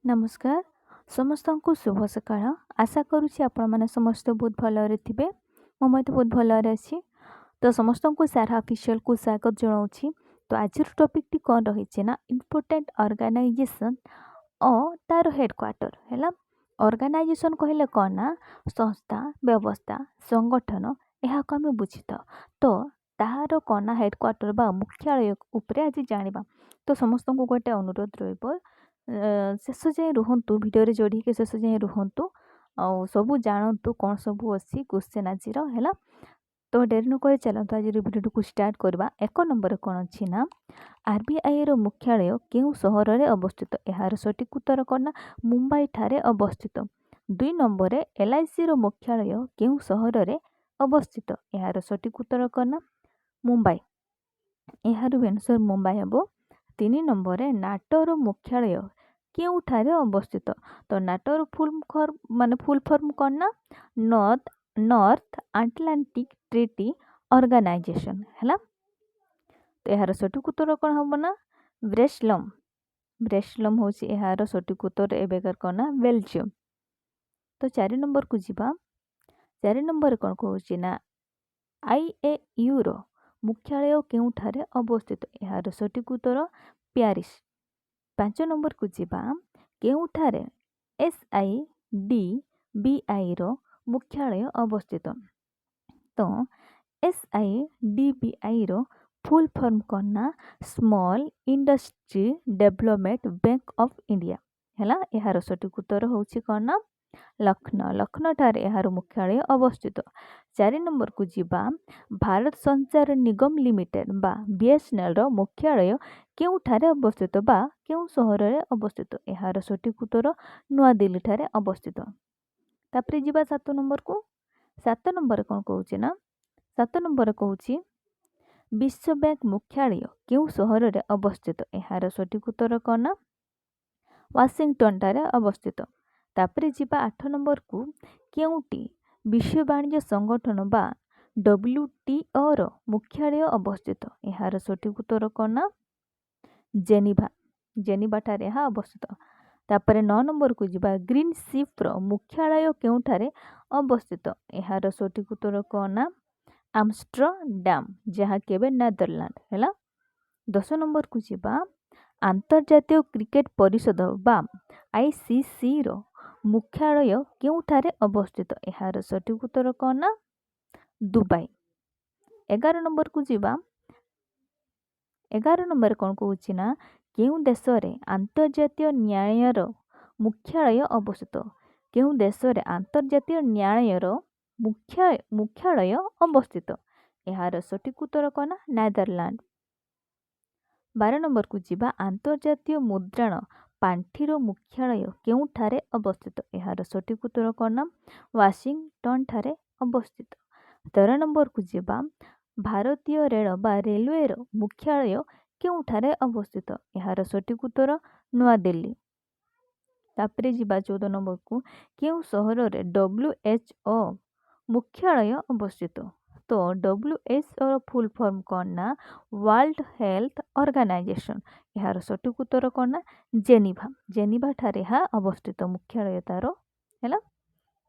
नमस्कार समस्त को शुभ सकाळ आशा करुँच आपण समस्त बहुत भलरे थे मु बहुत भलरे अच्छी तो समस्त को सारा ऑफिशियल को स्वागत जनाऊँ। तो आज टॉपिक टी कौन रही ना इम्पोर्टेंट ऑर्गेनाइजेशन और तार हेडक्वार्टर है। ऑर्गेनाइजेशन कहले कौन ना संस्था व्यवस्था संगठन यह को आम बुझी तो तार कौन ना हेडक्वार्टर बा मुख्यालय उपरे आज जानिबा। तो समस्त को गोटे अनुरोध रहिबो शेष जाए रुहतु भिडियो जोड़ी के शेष जाए रुहतु आउ सबू जानतु कौन सबू अच्छी क्वेश्चन आज है। तो डेरी नक चलते आज भिडियो को स्टार्ट करवा। एक नंबर कौन अच्छी ना आरबीआई रो मुख्यालय केउ सहर रे अवस्थित यार सठिक उत्तर कौन मुंबई ठारे अवस्थित। 2 नंबर एलआईसी रो मुख्यालय केउ सहर रे अवस्थित यार सठिक उत्तर कौन मुंबई यार आंसर मुंबई हम। 3 नंबर नाटोर मुख्यालय केउठारे अवस्थित। तो नाटोर फुल फॉर्म कौन ना नॉर्थ आटलांटिक ट्रीटी ऑर्गेनाइजेशन है। तो यार सठिक उत्तर कौन हम ना ब्रेसलम हूँ यार सठिक उत्तर एबेकार कौन ना बेल्जियम। तो 4 नंबर को जीवा। 4 नंबर कौन कहूँ ना आईएयू रो मुख्यालय केउठारे अवस्थित यार सठिक उत्तर प्यारिस। 5 नंबर को जीवा केउठारे SIDBI रो मुख्यालय अवस्थित। तो SIDBI रो फुल फॉर्म कौन ना small industry development bank of India है। यार सठिक उत्तर होची कौन ना लखनऊ ठारे यार मुख्यालय अवस्थित। 4 नंबर को जीवा भारत संचार निगम लिमिटेड बा बीएसएनएल रो मुख्यालय केउठारे अवस्थित बा केउ सहर रे अवस्थित यार सठिक उत्तर नुआ दिल्ली ठारे अवस्थित। तापरे जीवा 7 नंबर को। 7 नंबर कौन कहूँ ना 7 नंबर कहूँ विश्व बैंक मुख्यालय केउ सहर रे अवस्थित यार सठिक उत्तर कौन ना वाशिंगटन ठारे अवस्थित। तापरे जीवा 8 नंबर को केउटी विश्व वाणिज्य संगठन बा WTO रो मुख्यालय अवस्थित यार सठिक उत्तर कौन ना जेनिभा ठारे यहाँ अवस्थित। तापरे 9 नंबर को जीवा ग्रीन शिप रो मुख्यालय केउठारे अवस्थित यार सठिक उत्तर कौन ना आम्स्टरडाम जहाँ केबे नेदरलैंड है। 10 नंबर को जीवा अंतर्जातीय क्रिकेट परिषद बा ICC रो मुख्यालय केउठारे अवस्थित यार सठिक उत्तर कौन ना दुबई। 11 नंबर को जीवा 11 नंबर कौन कहूँ ना केउ देश रे अंतर्जातीय न्याय रो मुख्यालय अवस्थित केउ देश रे अंतर्जातीय न्याय रो मुख्यालय अवस्थित यार सठिक उत्तर कौन ना नेदरलैंड। 12 नंबर को जीवा अंतर्जातीय मुद्रण पांठीर मुख्यालय केउठारे अवस्थित यार सठिक उत्तर कौन ना वाशिंगटन ठारे अवस्थित। 13 नंबर को जीवा भारतीय रेल बा रेलवे रो मुख्यालय केउठारे अवस्थित यार सठिक उत्तर नुआ दिल्ली। तापरे जीवा 14 नंबर को केउ सहर रे WHO मुख्यालय अवस्थित। तो WHO रो फुल फॉर्म कौन ना वर्ल्ड हेल्थ ऑर्गेनाइजेशन यार सठिक उत्तर कौन ना जेनिभा ठारे हा अवस्थित मुख्यालय तार है।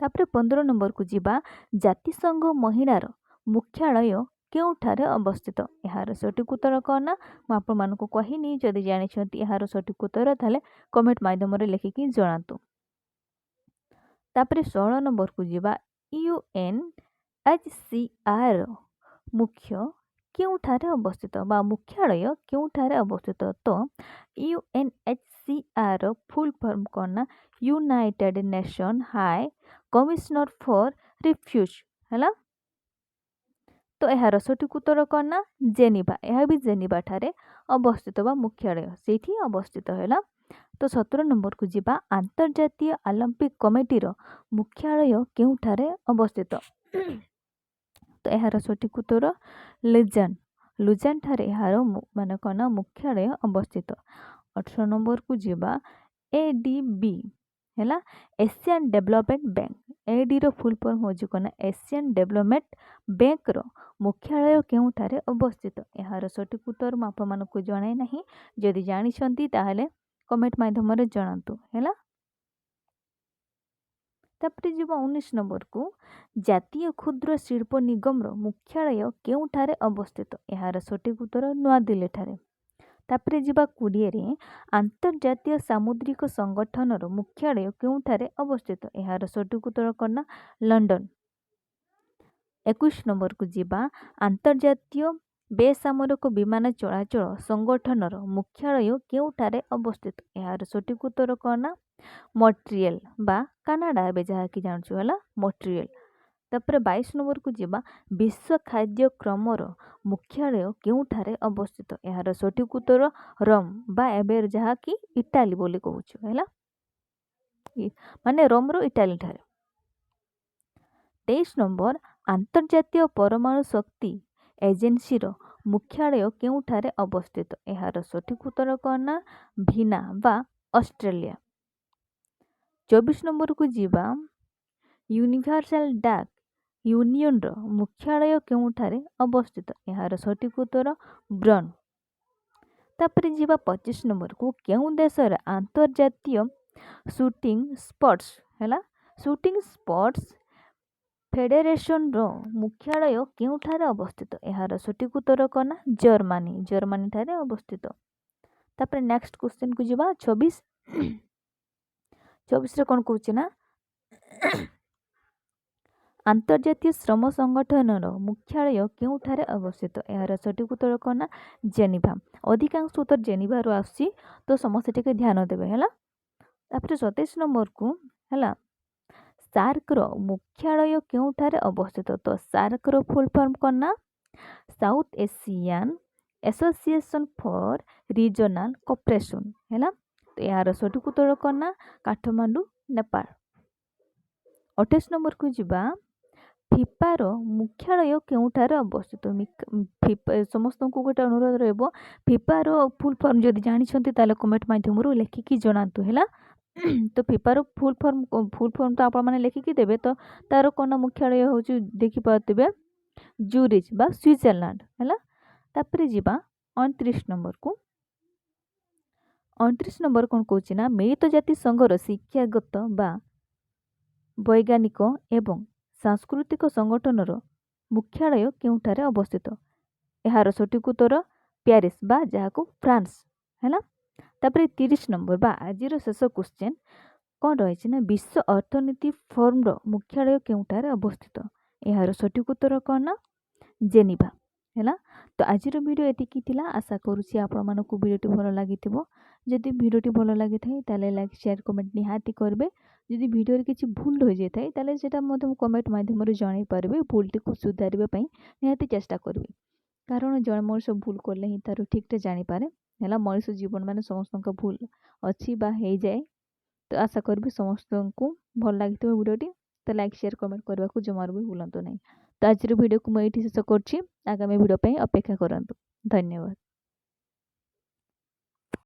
तापरे 15 नंबर को जीवा जातिसंघ महिलार मुख्यालय केउठारे अवस्थित यार सठिक उत्तर कौन ना मुझे कहनी जदि जानी यार सठिक उत्तर ताले कमेंट माध्यम रे लिखिकी जणातु। तापरे 16 नंबर को जीवा UNHCR मुख्य केउठारे अवस्थित बा मुख्यालय केउठारे अवस्थित। तो UNHCR फुल फॉर्म कौन ना United Nation High Commissioner for refuge है। तो यार सठिक उत्तर कौन ना जेनिभा यह भी जेनिभा ठारे अवस्थित बा मुख्यालय सेठी अवस्थित है। तो 17 नंबर को जीवा अंतर्जातीय ओलंपिक कमिटी रो मुख्यालय केउठारे अवस्थित। तो यार सठिक उत्तर लुजान ठारे यार माने कौन ना मुख्यालय अवस्थित। 18 नंबर को जीवा ADB है एशियन डेवलपमेंट बैंक AD रो फुल फॉर्म हो कौन एशियन डेवलपमेंट बैंक रो मुख्यालय केउठारे अवस्थित यार सठिक उत्तर मुझे जनाई ना जदि जानी ताहले कमेंट माध्यम रे जणातु है। तापर जीवा 19 नंबर को जातीय क्षुद्र शिल्प निगम मुख्यालय केउठारे अवस्थित यार सठिक उत्तर नुआ दिल्ली ठारे। तापर जीवा 20 रे अंतर्जातीय सामुद्रिक संगठन मुख्यालय केउठारे अवस्थित यार सठिक उत्तर करना लंडन। 21 नंबर को जीवा अंतर्जातीय बेसामरिक विमान चलाचल संगठन मुख्यालय केउठारे अवस्थित यार सठिक उत्तर करना मॉन्ट्रियल बा कनाडा एबे जहा कि जानछु हला मॉन्ट्रियल। तापर 22 नंबर को जीवा विश्व खाद्य क्रमर मुख्यालय केउठारे अवस्थित यार सठिक उत्तर रोम बा एबे जहा कि इटाली बोली कहूछु हला माने रोम रो इटाली ठारे। 23 नंबर अंतर्जातीय परमाणु शक्ति एजेंसी रो मुख्यालय केउठारे अवस्थित यार सठिक उत्तर करना भिना बा ऑस्ट्रेलिया। 24 नंबर को जीवा यूनिवर्सल डाक यूनियन रो मुख्यालय केउठारे अवस्थित यार सठिक उत्तर ब्रन। तापर जीवा 25 नंबर को केउ देशर अंतर्जातीय शूटिंग स्पोर्ट्स हैला शूटिंग स्पोर्ट्स फेडरेशन रो मुख्यालय केउठारे अवस्थित यार सठिक उत्तर कना जर्मनी जर्मनी ठारे अवस्थित। तापर नेक्स्ट क्वेश्चन को जीवा 26 रे कोन कहूची ना अंतर्जातीय श्रम संगठन मुख्यालय केउठारे अवस्थित यार सठिक उत्तर कना जेनेवा। अधिकांश उत्तर जेनेवा रो आसी तो समस्त टिके ध्यान देबे हैला। तापर 27 नंबर को हैला सार्क रो मुख्यालय केउठारे अवस्थित तो सार्क रो फुल फॉर्म करना south Asian association for regional cooperation हैला। तो यार सठिक उत्तर करना काठमांडू नेपाल। 28 नंबर को जीवा फिफार मुख्यालय केउठारे अवस्थित समस्त को गोटे अनुरोध रहबो फिफार फुल फॉर्म जदि जानिछंती ताले कमेंट माध्यम रो लेखिकी जणातु हैला। तो फिफार फुल फॉर्म तो आपण माने लेखिकी देबे तो तार कोन मुख्यालय होची देखि पातबे ज्यूरिच बा स्विट्जरलैंड हैला। तापर जीवा 29 नंबर को 29 नंबर कोन कहूची ना मिलित जाति संघर शिक्षागत बा वैज्ञानिक एवं सांस्कृतिक संगठनर मुख्यालय केउठारे अवस्थित यार सठिक उत्तर पेरिस बा जहाको फ्रांस हैला। तापर 30 नंबर बा आजिर शेष क्वेश्चन कौन रही ना विश्व अर्थनीति फोरम रो मुख्यालय केउठारे अवस्थित यार सठिक उत्तर कौन ना जेनेवा हैला। तो आजिर वीडियो एतिकी थिला आशा करूची आपण मानको वीडियोटी भलो लागिथिबो। जदि वीडियोटी भलो लागि थाई ताले लाइक शेयर कमेंट निहाती करबे। जदि वीडियो रे किछि भूल हो जाय थाई ताले सेटा मते कमेंट माध्यम रे जणाई पारबे भूलटी को सुधारिबे पई निहाती चेष्टा करबे कारण जण मनुष्य भूल करले ही तारो ठीक टे जानि पारे हैला। मनुष्य जीवन माने समस्त भूल अछि बा हे जाय। तो आशा करबी समस्त को भल लागिथिबो वीडियोटी तो लाइक शेयर कमेंट करबा को जमार भी भूलंतो नहीं। तो आज वीडियो को मैं ये शेष करछि आगामी वीडियो पे अपेक्षा करंतु। धन्यवाद।